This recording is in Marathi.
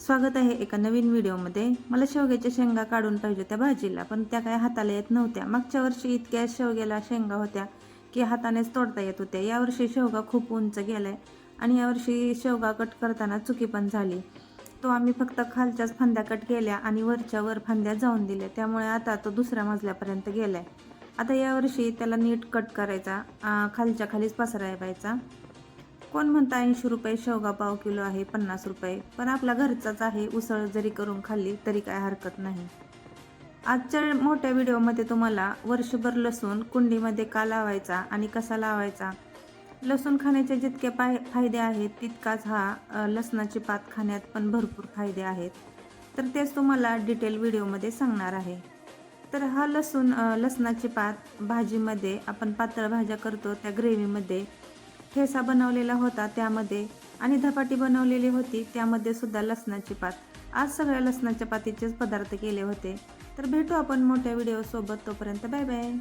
स्वागत आहे एका नवीन व्हिडिओमध्ये। मला शेवग्याच्या शेंगा काढून पाहिजे त्या भाजीला, पण त्या काय हाताला येत नव्हत्या। मागच्या वर्षी इतक्या शेवग्याला शेंगा होत्या की हातानेच तोडता येत होत्या। यावर्षी शेवगा खूप उंच गेलाय आणि यावर्षी शेवगा कट करताना चुकी पण झाली। तो आम्ही फक्त खालच्याच फांद्या कट केल्या आणि वरच्या वर फांद्या जाऊन दिल्या, त्यामुळे आता तो दुसऱ्या मजल्यापर्यंत गेलाय। आता यावर्षी त्याला नीट कट करायचा, खालच्या खालीच पसरायचा। कोण म्हणतं 80 रुपये शेवगा पाव किलो आहे, 50 रुपये, पण आपला घरचाच आहे। उसळ जरी करून खाल्ली तरी काय हरकत नाही। आजच्या मोठ्या व्हिडिओमध्ये तुम्हाला वर्षभर लसूण कुंडीमध्ये का लावायचा आणि कसा लावायचा, लसूण खाण्याचे जितके फायदे आहेत तितकाच लसणाची पात खाण्यात पण भरपूर फायदे आहेत। तर तेच तुम्हाला डिटेल व्हिडिओमध्ये सांगणार आहे। तर हा लसणाची पात भाजीमध्ये, आपण पातळ भाज्या करतो त्या ग्रेव्हीमध्ये, ठेचा बनवलेला होता त्यामध्ये, आणि धपाटी बनवलेली होती त्यामध्ये सुद्धा लसणाची पात। आज सगळ्या लसणाच्या पातीचेच पदार्थ केले होते। तर भेटू आपण मोठ्या व्हिडिओ सोबत, तोपर्यंत बाय बाय।